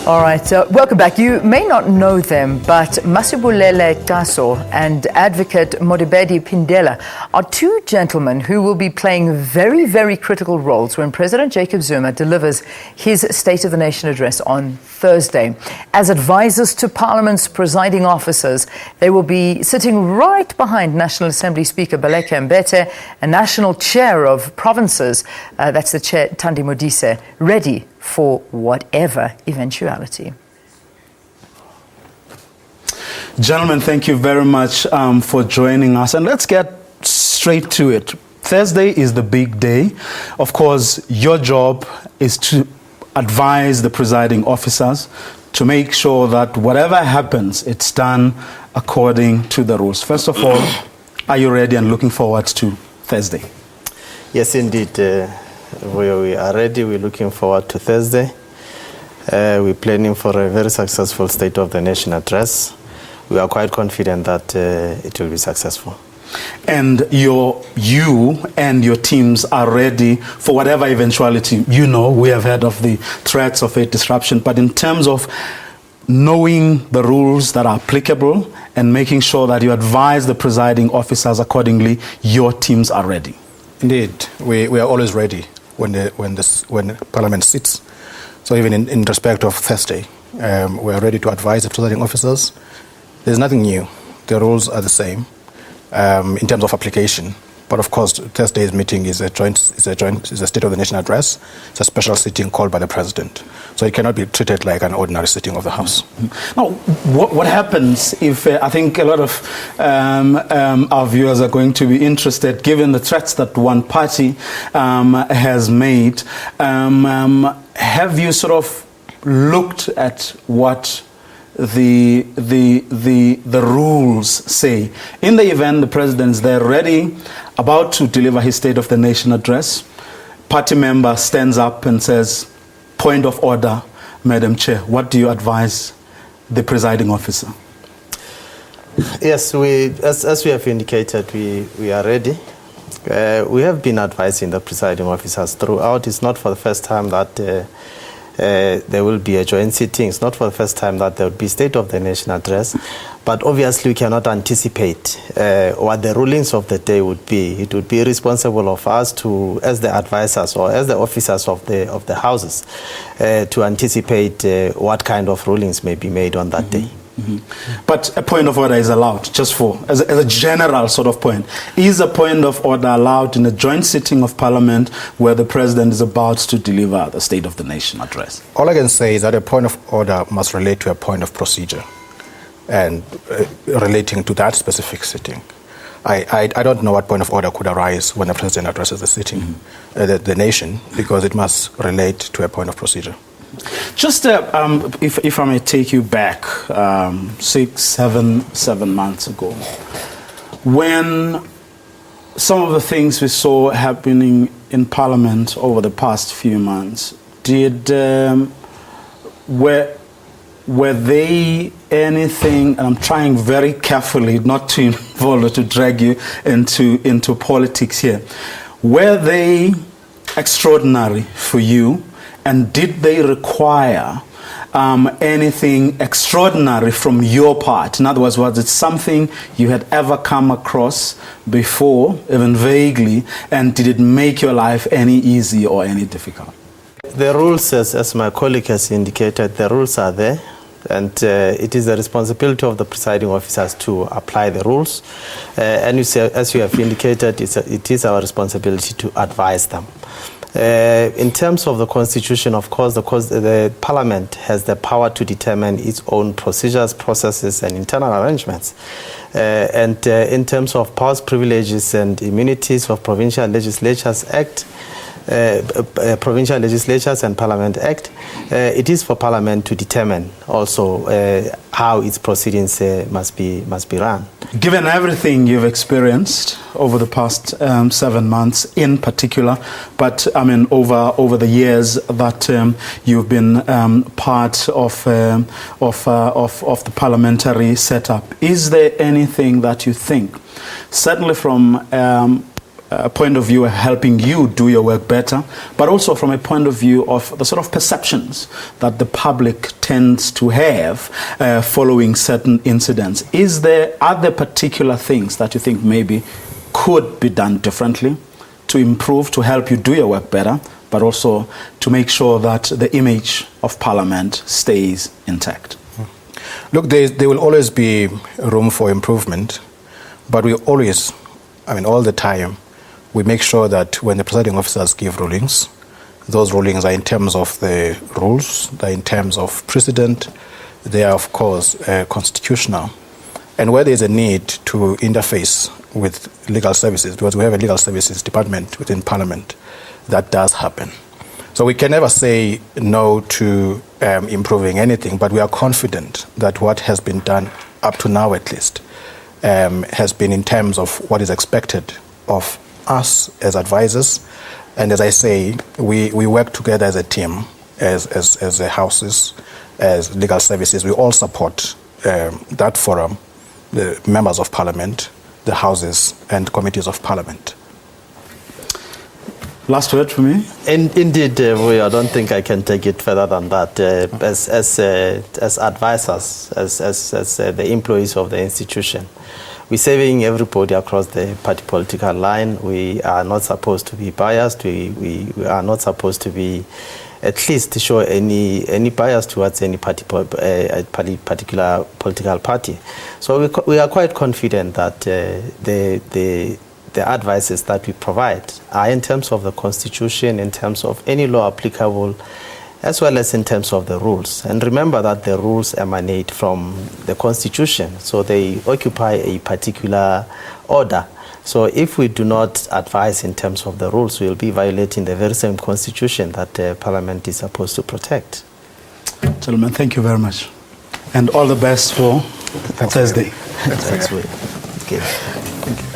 All right, welcome back. You may not know them, but Masibulele Xaso and advocate Modibedi Phindela are two gentlemen who will be playing very, very critical roles when President Jacob Zuma delivers his State of the Nation address on Thursday. As advisors to Parliament's presiding officers, they will be sitting right behind National Assembly Speaker Baleka and Mbete, a national chair of provinces, that's the chair Thandi Modise, ready for whatever eventuality. Gentlemen, thank you very much for joining us, and let's get straight to it. Thursday is the big day. Of course, your job is to advise the presiding officers to make sure that whatever happens, it's done according to the rules. First of all, are you ready and looking forward to Thursday? Yes, indeed. We are ready. We're looking forward to Thursday. We're planning for a very successful State of the Nation address. We are quite confident that it will be successful. And you and your teams are ready for whatever eventuality. You know, we have heard of the threats of a disruption, but in terms of knowing the rules that are applicable and making sure that you advise the presiding officers accordingly, your teams are ready. Indeed, we are always ready when Parliament sits. So even in respect of Thursday, we are ready to advise the presiding officers. There's nothing new. The rules are the same in terms of application. But of course, Thursday's meeting is a State of the Nation address. It's a special sitting called by the President. So it cannot be treated like an ordinary sitting of the House. Now, what happens if, I think a lot of our viewers are going to be interested, given the threats that one party has made, have you sort of looked at what the rules say? In the event the president is there ready, about to deliver his State of the Nation address, party member stands up and says, point of order, Madam Chair. What do you advise the presiding officer? Yes, as we have indicated, we are ready. We have been advising the presiding officers throughout. It's not for the first time that there will be a joint sitting. It's not for the first time that there will be State of the Nation address. But obviously we cannot anticipate what the rulings of the day would be. It would be irresponsible of us to, as the advisors or as the officers of the houses, to anticipate what kind of rulings may be made on that day. But a point of order is allowed, just as a general sort of point. Is a point of order allowed in a joint sitting of Parliament where the President is about to deliver the State of the Nation address? All I can say is that a point of order must relate to a point of procedure and relating to that specific sitting. I don't know what point of order could arise when the President addresses the sitting, the nation, because it must relate to a point of procedure. Just if I may take you back 7 months ago, when some of the things we saw happening in Parliament over the past few months, were they anything, and I'm trying very carefully not to involve or to drag you into politics here, were they extraordinary for you? And did they require anything extraordinary from your part? In other words, was it something you had ever come across before, even vaguely, and did it make your life any easy or any difficult? The rules, as my colleague has indicated, the rules are there. And it is the responsibility of the presiding officers to apply the rules. And as you have indicated, it is our responsibility to advise them. In terms of the Constitution, of course, the Parliament has the power to determine its own procedures, processes, and internal arrangements. And in terms of powers, privileges, and immunities of Provincial Legislatures Act, Provincial Legislatures and Parliament Act, it is for Parliament to determine also how its proceedings must be run. Given everything you've experienced over the past 7 months in particular, but I mean over the years that you've been part of the parliamentary setup, is there anything that you think, certainly from a point of view helping you do your work better, but also from a point of view of the sort of perceptions that the public tends to have following certain incidents. Are there particular things that you think maybe could be done differently to improve, to help you do your work better, but also to make sure that the image of Parliament stays intact? Look, there will always be room for improvement, but we always, all the time, we make sure that when the presiding officers give rulings, those rulings are in terms of the rules, they're in terms of precedent, they are, of course, constitutional. And where there's a need to interface with legal services, because we have a legal services department within Parliament, that does happen. So we can never say no to improving anything, but we are confident that what has been done up to now at least has been in terms of what is expected of us as advisors. And as I say, we work together as a team, as the houses, as legal services. We all support that forum, the members of Parliament, the houses and committees of Parliament. Last word for me? Indeed, I don't think I can take it further than that. As advisors, as the employees of the institution, we're serving everybody across the party political line. We are not supposed to be biased. We are not supposed to be, at least, to show any bias towards any particular political party. So we are quite confident that the advices that we provide are in terms of the Constitution, in terms of any law applicable, as well as in terms of the rules. And remember that the rules emanate from the Constitution, so they occupy a particular order. So if we do not advise in terms of the rules, we will be violating the very same Constitution that Parliament is supposed to protect. Gentlemen, thank you very much. And all the best for Thursday. Thanks. Okay. Thank you.